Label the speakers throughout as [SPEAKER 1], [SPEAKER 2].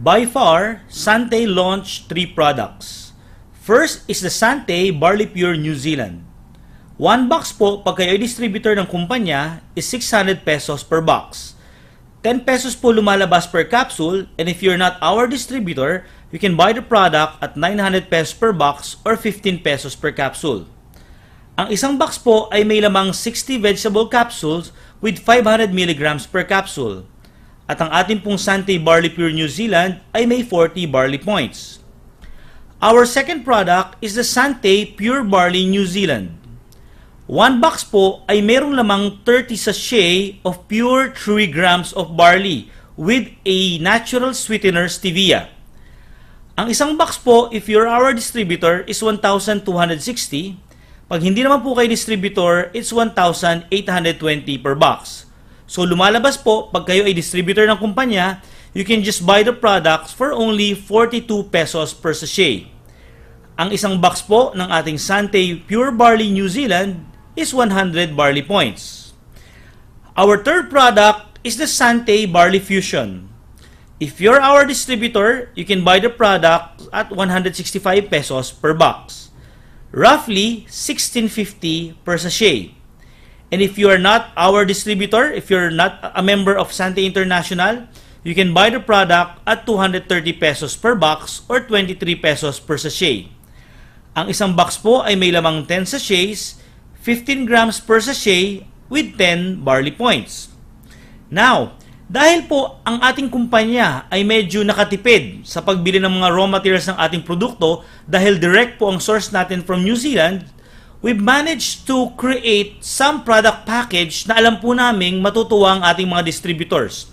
[SPEAKER 1] By far, Sante launched 3 products. First is the Sante Barley Pure New Zealand. 1 box po pag kayo ay distributor ng kumpanya is 600 pesos per box. 10 pesos po lumalabas per capsule, and if you're not our distributor, you can buy the product at 900 pesos per box or 15 pesos per capsule. Ang isang box po ay may lamang 60 vegetable capsules with 500 mg per capsule. At ang ating pong Sante Barley Pure New Zealand ay may 40 barley points. Our second product is the Sante Pure Barley New Zealand. 1 box po ay merong lamang 30 sachet of pure 3 grams of barley with a natural sweetener stevia. Ang isang box po, if you're our distributor, is 1,260. Pag hindi naman po kayo distributor, it's 1,820 per box. So lumalabas po, pag kayo ay distributor ng kumpanya, you can just buy the products for only 42 pesos per sachet. Ang isang box po ng ating Sante Pure Barley New Zealand is 100 barley points. Our third product is the Sante Barley Fusion. If you're our distributor, you can buy the product at 165 pesos per box. Roughly 16.50 per sachet. And if you are not our distributor, if you're not a member of Sante International, you can buy the product at 230 pesos per box or 23 pesos per sachet. Ang isang box po ay may lamang 10 sachets, 15 grams per sachet with 10 barley points. Now, dahil po ang ating kumpanya ay medyo nakatipid sa pagbili ng mga raw materials ng ating produkto dahil direct po ang source natin from New Zealand, we've managed to create some product package na alam po naming matutuwa ang ating mga distributors.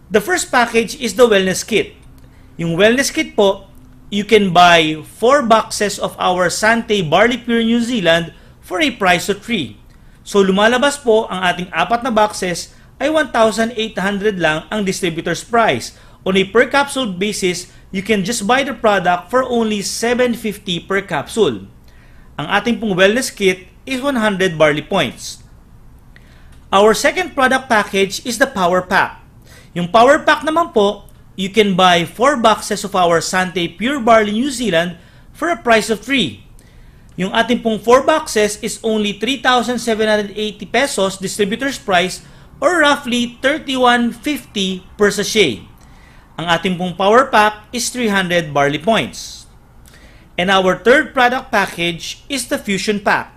[SPEAKER 1] The first package is the wellness kit. Yung wellness kit po, you can buy 4 boxes of our Sante Barley Pure New Zealand for a price of 3. So lumalabas po ang ating 4 na boxes ay 1,800 lang ang distributor's price. On a per capsule basis, you can just buy the product for only 750 per capsule. Ang ating pong wellness kit is 100 barley points. Our second product package is the Power Pack. Yung Power Pack naman po, you can buy 4 boxes of our Sante Pure Barley New Zealand for a price of 3. Yung ating pong 4 boxes is only 3,780 pesos distributor's price or roughly 31.50 per sachet. Ang ating pong power pack is 300 barley points. And our third product package is the Fusion Pack.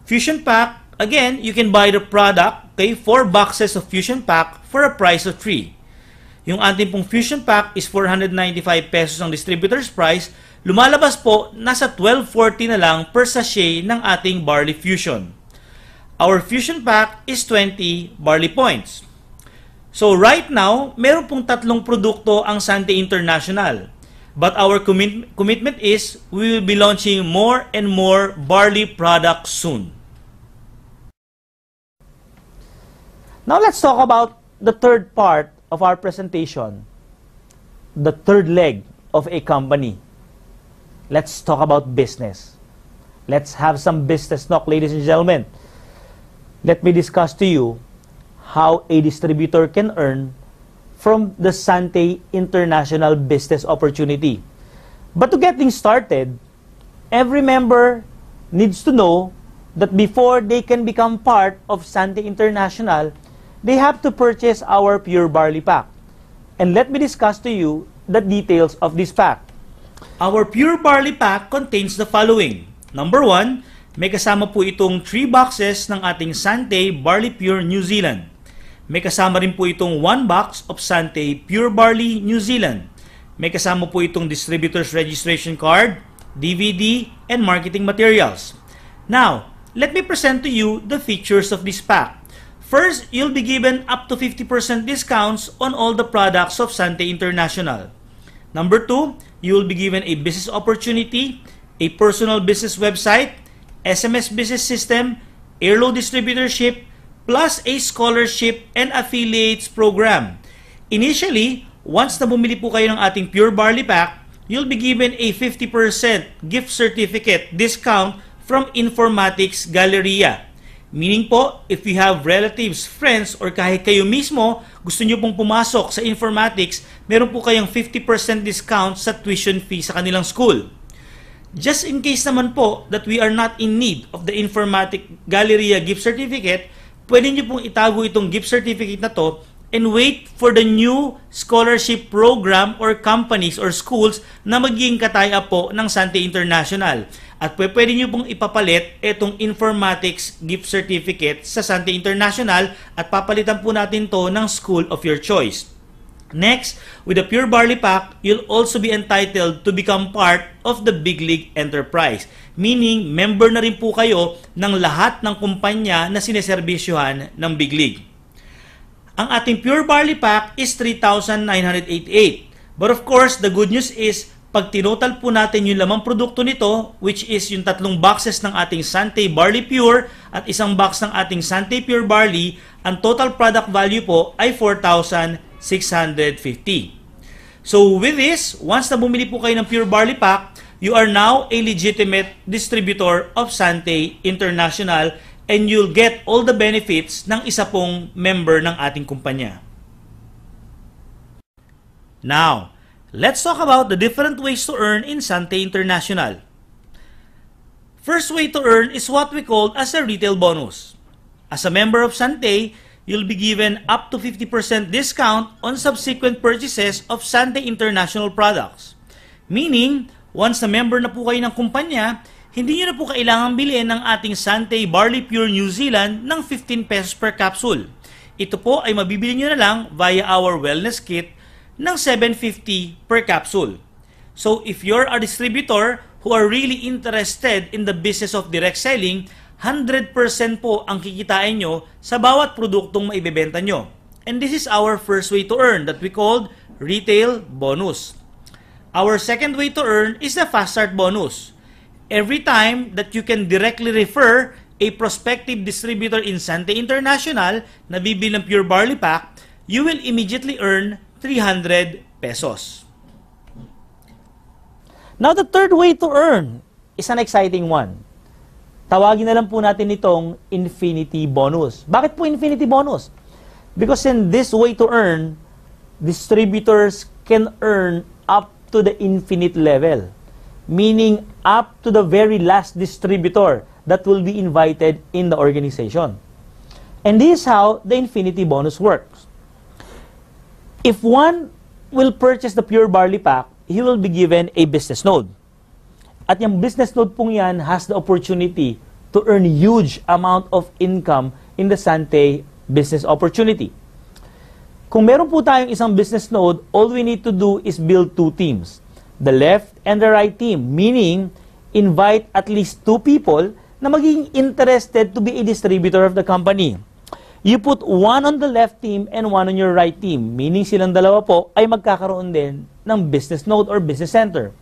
[SPEAKER 1] Fusion Pack, again, you can buy the product, okay, 4 boxes of Fusion Pack for a price of 3. Yung ating pong Fusion Pack is 495 pesos ang distributor's price. Lumalabas po, nasa 12.40 na lang per sachet ng ating Barley Fusion. Our Fusion Pack is 20 barley points. So right now, meron pong 3 produkto ang Sante International. But our commitment is we will be launching more and more barley products soon.
[SPEAKER 2] Now let's talk about the third part of our presentation, the third leg of a company. Let's talk about business. Let's have some business talk, ladies and gentlemen. Let me discuss to you how a distributor can earn from the Sante International business opportunity. But to get things started, every member needs to know that before they can become part of Sante International, they have to purchase our Pure Barley Pack. And let me discuss to you the details of this pack.
[SPEAKER 1] Our Pure Barley Pack contains the following. Number 1, may kasama po itong 3 boxes ng ating Sante Barley Pure New Zealand. May kasama rin po itong 1 box of Sante Pure Barley New Zealand. May kasama po itong distributor's registration card, DVD, and marketing materials. Now, let me present to you the features of this pack. First, you'll be given up to 50% discounts on all the products of Sante International. Number 2, you will be given a business opportunity, a personal business website, SMS business system, airload distributorship, plus a scholarship and affiliates program. Initially, once na bumili po kayo ng ating Pure Barley Pack, you'll be given a 50% gift certificate discount from Informatics Galleria. Meaning po, if you have relatives, friends, or kahit kayo mismo, gusto nyo pong pumasok sa informatics, meron po kayong 50% discount sa tuition fee sa kanilang school. Just in case naman po that we are not in need of the Informatic Galleria gift certificate, pwede nyo pong itago itong gift certificate na to and wait for the new scholarship program or companies or schools na magiging kataya po ng Sante International. At pwede nyo pong ipapalit itong informatics gift certificate sa Sante International at papalitan po natin to ng school of your choice. Next, with the Pure Barley Pack, you'll also be entitled to become part of the Big League Enterprise. Meaning, member na rin po kayo ng lahat ng kumpanya na sineserbisyohan ng Big League. Ang ating Pure Barley Pack is 3,988. But of course, the good news is, pag tinotal po natin yung lamang produkto nito, which is yung 3 boxes ng ating Sante Barley Pure at isang box ng ating Sante Pure Barley, ang total product value po ay 4,650. So with this, once na bumili po kayo ng Pure Barley Pack, you are now a legitimate distributor of Sante International and you'll get all the benefits ng isa pong member ng ating kumpanya. Now, let's talk about the different ways to earn in Sante International. First way to earn is what we call as a retail bonus. As a member of Sante, you'll be given up to 50% discount on subsequent purchases of Sante International products. Meaning, once na member na po kayo ng kumpanya, hindi nyo na po kailangan bilhin ng ating Sante Barley Pure New Zealand ng 15 pesos per capsule. Ito po ay mabibili nyo na lang via our wellness kit ng 750 per capsule. So if you're a distributor who are really interested in the business of direct selling, 100% po ang kikitain nyo sa bawat produktong maibebenta nyo. And this is our first way to earn that we called retail bonus. Our second way to earn is the fast start bonus. Every time that you can directly refer a prospective distributor in Sante International na bibili ng Pure Barley Pack, you will immediately earn 300 pesos.
[SPEAKER 2] Now, the third way to earn is an exciting one. Tawagin na lang po natin itong infinity bonus. Bakit po infinity bonus? Because in this way to earn, distributors can earn up to the infinite level. Meaning up to the very last distributor that will be invited in the organization. And this is how the infinity bonus works. If one will purchase the Pure Barley Pack, he will be given a business node. At yung business node pong yan has the opportunity to earn huge amount of income in the Sante business opportunity. Kung meron po tayong isang business node, all we need to do is build 2 teams. The left and the right team, meaning invite at least 2 people na magiging interested to be a distributor of the company. You put one on the left team and one on your right team, meaning silang dalawa po ay magkakaroon din ng business node or business center.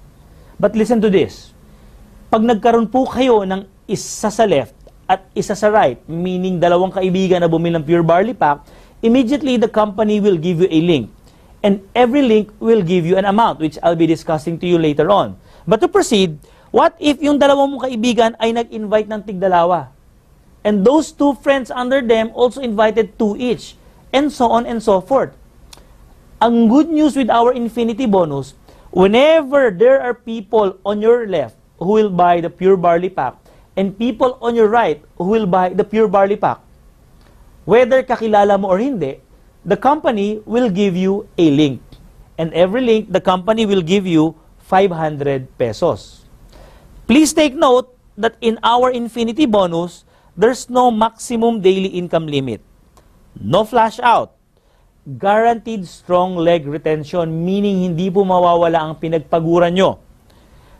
[SPEAKER 2] But listen to this. Pag nagkaroon po kayo ng isa sa left at isa sa right, meaning dalawang kaibigan na bumili ng Pure Barley Pack, immediately the company will give you a link. And every link will give you an amount, which I'll be discussing to you later on. But to proceed, what if yung dalawang mong kaibigan ay nag-invite ng tigdalawa? And those 2 friends under them also invited 2 each, and so on and so forth. Ang good news with our infinity bonus, whenever there are people on your left who will buy the Pure Barley Pack, and people on your right who will buy the Pure Barley Pack, whether kakilala mo or hindi, the company will give you a link. And every link, the company will give you 500 pesos. Please take note that in our infinity bonus, there's no maximum daily income limit. No flash out. Guaranteed strong leg retention, meaning hindi po mawawala ang pinagpaguran nyo.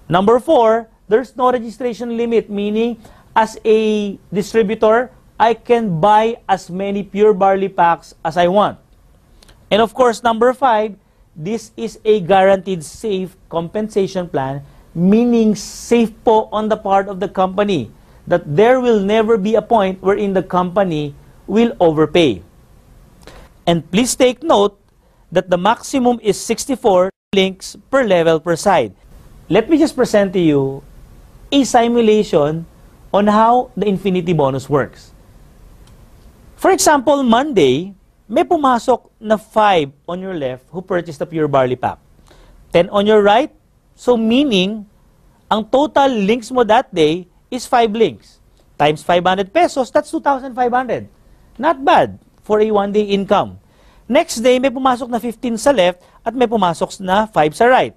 [SPEAKER 2] Number 4, there's no registration limit, meaning as a distributor, I can buy as many Pure Barley Packs as I want. And of course, number 5, this is a guaranteed safe compensation plan, meaning safe po on the part of the company, that there will never be a point wherein the company will overpay. And please take note that the maximum is 64 links per level per side. Let me just present to you a simulation on how the infinity bonus works. For example, Monday, may pumasok na 5 on your left who purchased the Pure Barley Pack. 10 on your right, so meaning, ang total links mo that day is 5 links. Times 500 pesos, that's 2,500. Not bad for a one-day income. Next day, may pumasok na 15 sa left at may pumasok na 5 sa right.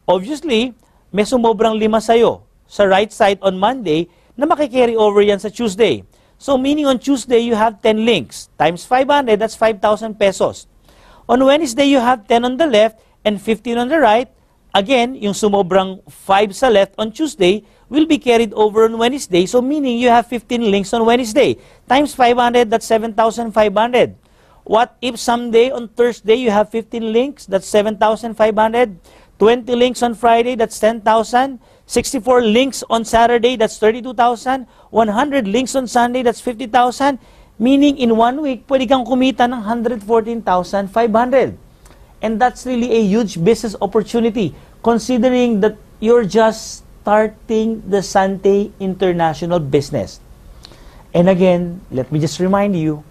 [SPEAKER 2] Obviously, may sumobrang 5 sa'yo sa right side on Monday na makikarry over yan sa Tuesday. So, meaning on Tuesday, you have 10 links. Times 500, that's 5,000 pesos. On Wednesday, you have 10 on the left and 15 on the right. Again, yung sumobrang 5 sa left on Tuesday will be carried over on Wednesday. So, meaning you have 15 links on Wednesday. Times 500, that's 7,500. What if someday on Thursday, you have 15 links? That's 7,500. 20 links on Friday, that's 10,000. 64 links on Saturday, that's 32,000. 100 links on Sunday, that's 50,000. Meaning, in 1 week, pwede kang kumita ng 114,500. And that's really a huge business opportunity, considering that you're just starting the Sante International business. And again, let me just remind you,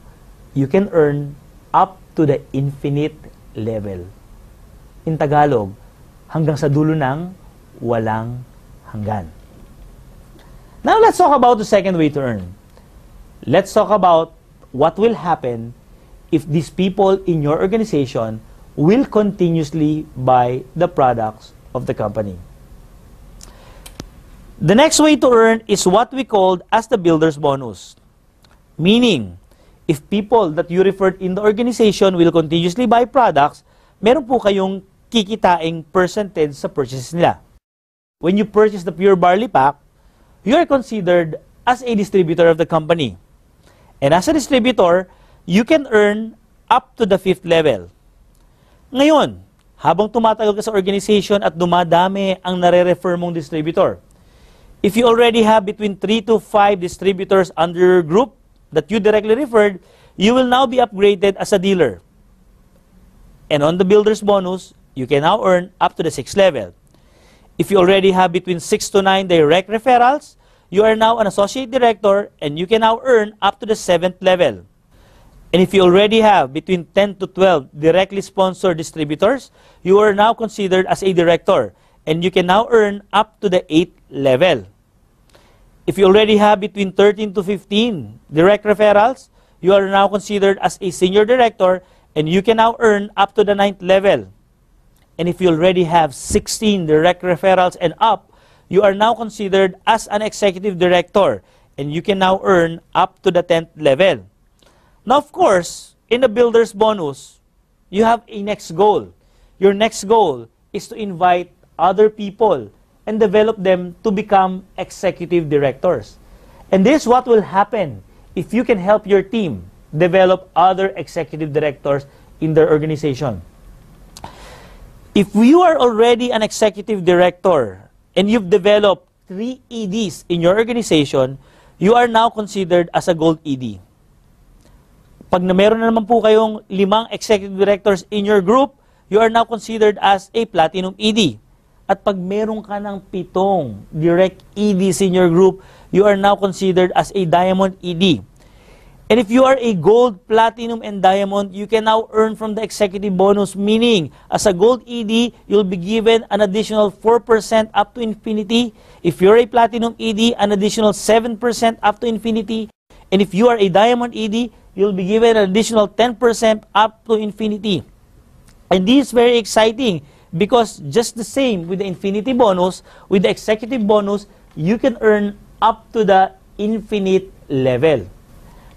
[SPEAKER 2] you can earn up to the infinite level. In Tagalog, hanggang sa dulo ng walang hanggan. Now, let's talk about the second way to earn. Let's talk about what will happen if these people in your organization will continuously buy the products of the company. The next way to earn is what we called as the builder's bonus. Meaning, if people that you referred in the organization will continuously buy products, meron po kayong kikitaing percentage sa purchases nila. When you purchase the Pure Barley Pack, you are considered as a distributor of the company. And as a distributor, you can earn up to the 5th level. Ngayon, habang tumatagal ka sa organization at dumadami ang nare-refer mong distributor, if you already have between 3 to 5 distributors under your group that you directly referred, you will now be upgraded as a dealer. And on the builder's bonus, you can now earn up to the 6th level. If you already have between 6 to 9 direct referrals, you are now an associate director and you can now earn up to the 7th level. And if you already have between 10 to 12 directly sponsored distributors, you are now considered as a director and you can now earn up to the 8th level. If you already have between 13 to 15 direct referrals, you are now considered as a senior director and you can now earn up to the 9th level. And if you already have 16 direct referrals and up, you are now considered as an executive director and you can now earn up to the 10th level. Now, of course, in the builder's bonus, you have a next goal. Your next goal is to invite other people and develop them to become executive directors. And this is what will happen if you can help your team develop other executive directors in their organization. If you are already an executive director and you've developed 3 EDs in your organization, you are now considered as a gold ED. Pag na meron na naman po kayong 5 executive directors in your group, you are now considered as a platinum ED. At pag meron ka ng 7 direct EDs in your group, you are now considered as a diamond ED. And if you are a gold, platinum, and diamond, you can now earn from the executive bonus, meaning as a gold ED, you'll be given an additional 4% up to infinity. If you're a platinum ED, an additional 7% up to infinity. And if you are a diamond ED, you'll be given an additional 10% up to infinity. And this is very exciting because just the same with the infinity bonus, with the executive bonus, you can earn up to the infinite level.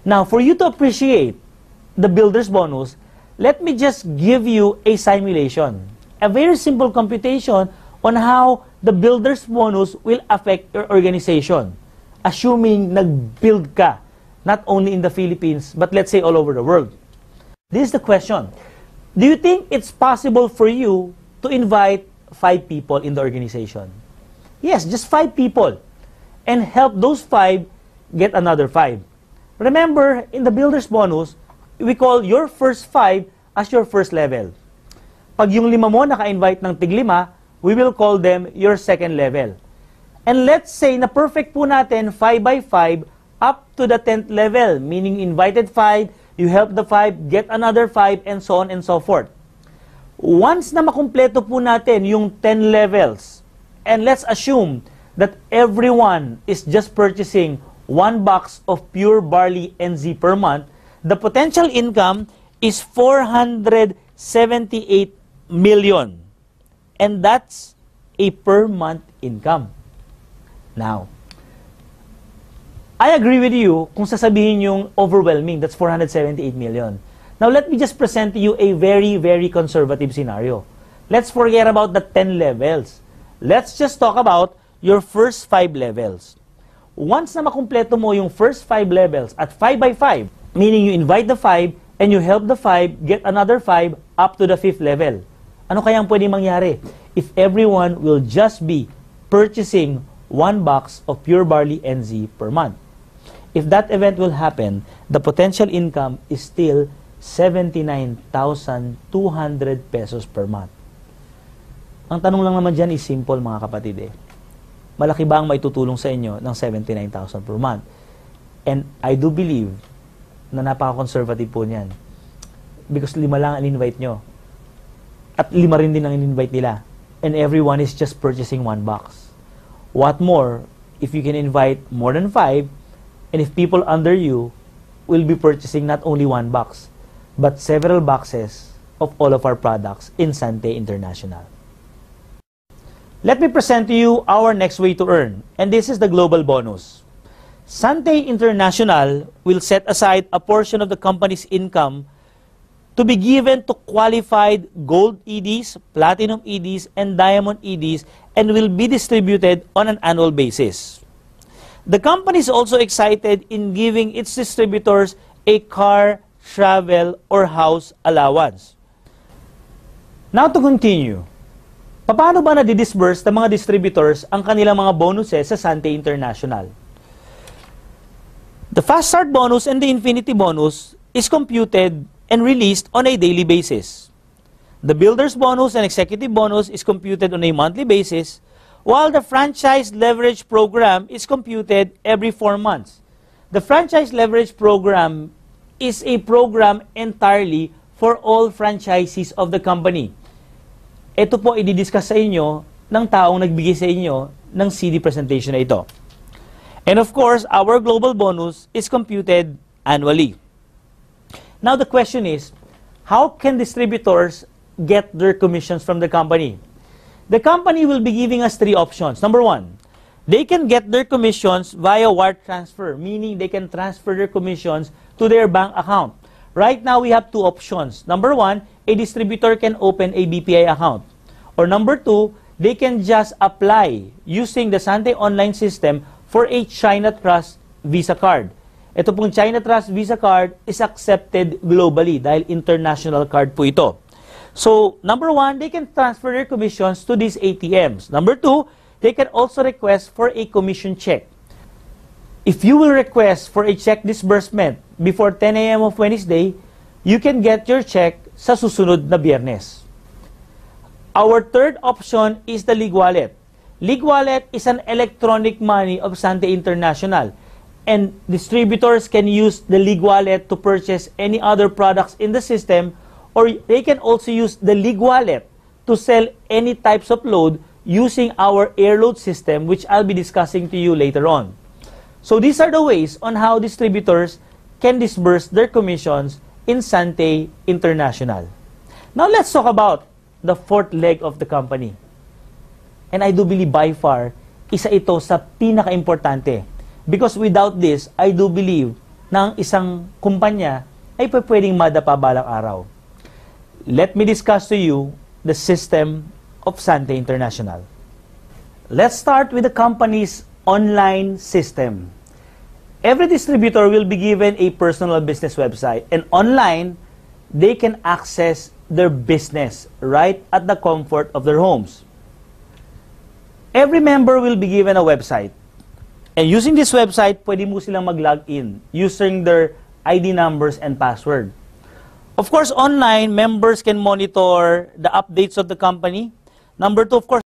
[SPEAKER 2] Now, for you to appreciate the builder's bonus, let me just give you a simulation. A very simple computation on how the builder's bonus will affect your organization. Assuming nag-build ka, not only in the Philippines, but let's say all over the world. This is the question. Do you think it's possible for you to invite 5 people in the organization? Yes, just 5 people. And help those 5 get another 5. Remember, in the builder's bonus, we call your first 5 as your first level. Pag yung 5 mo naka-invite ng tig-5, we will call them your second level. And let's say na perfect po natin 5 by 5 up to the 10th level, meaning invited 5, you help the 5, get another 5, and so on and so forth. Once na makumpleto po natin yung 10 levels, and let's assume that everyone is just purchasing 1 box of pure barley NZ per month, the potential income is 478 million. And that's a per month income. Now, I agree with you kung sasabihin yung overwhelming, that's 478 million. Now, let me just present to you a very, very conservative scenario. Let's forget about the 10 levels. Let's just talk about your first 5 levels. Once na makumpleto mo yung first 5 levels at 5 by 5, meaning you invite the 5 and you help the 5 get another 5 up to the 5th level. Ano kayang pwedeng mangyari if everyone will just be purchasing 1 box of pure barley NZ per month? If that event will happen, the potential income is still 79,200 pesos per month. Ang tanong lang naman dyan is simple, mga kapatid. Malaki ba ang maitutulong sa inyo ng 79,000 per month? And I do believe na napaka-conservative po niyan. Because 5 lang ang in-invite nyo. At 5 rin din ang in-invite nila. And everyone is just purchasing 1 box. What more, if you can invite more than 5, and if people under you will be purchasing not only 1 box, but several boxes of all of our products in Sante International. Let me present to you our next way to earn, and this is the global bonus. Sante International will set aside a portion of the company's income to be given to qualified gold EDs, platinum EDs, and diamond EDs, and will be distributed on an annual basis. The company is also excited in giving its distributors a car, travel, or house allowance. Now to continue, paano ba na-disburse ng mga distributors ang kanilang mga bonuses sa Sante International? The Fast Start bonus and the Infinity bonus is computed and released on a daily basis. The Builder's bonus and Executive bonus is computed on a monthly basis, while the Franchise Leverage Program is computed every 4 months. The Franchise Leverage Program is a program entirely for all franchisees of the company. Ito po i-discuss sa inyo ng taong nagbigay sa inyo ng CD presentation na ito. And of course, our global bonus is computed annually. Now the question is, how can distributors get their commissions from the company? The company will be giving us 3 options. Number 1, they can get their commissions via wire transfer, meaning they can transfer their commissions to their bank account. Right now, we have 2 options. Number 1, a distributor can open a BPI account. Or number 2, they can just apply using the Sante online system for a China Trust Visa card. Ito pong China Trust Visa card is accepted globally dahil international card po ito. So, number 1, they can transfer their commissions to these ATMs. Number 2, they can also request for a commission check. If you will request for a check disbursement before 10 a.m. of Wednesday, you can get your check sa susunod na Biyernes. Our third option is the Lig Wallet. Lig Wallet is an electronic money of Sante International, and distributors can use the Lig Wallet to purchase any other products in the system, or they can also use the Lig Wallet to sell any types of load using our airload system, which I'll be discussing to you later on. So these are the ways on how distributors can disburse their commissions in Sante International. Now let's talk about the 4th leg of the company. And I do believe by far, isa ito sa pinaka-importante. Because without this, I do believe na ang isang kumpanya ay pwedeng madapa balang araw. Let me discuss to you the system of Sante International. Let's start with the company's online system. Every distributor will be given a personal business website, and online, they can access their business right at the comfort of their homes. Every member will be given a website. And using this website, pwede mo silang mag-log in using their ID numbers and password. Of course, online, members can monitor the updates of the company. Number 2, of course,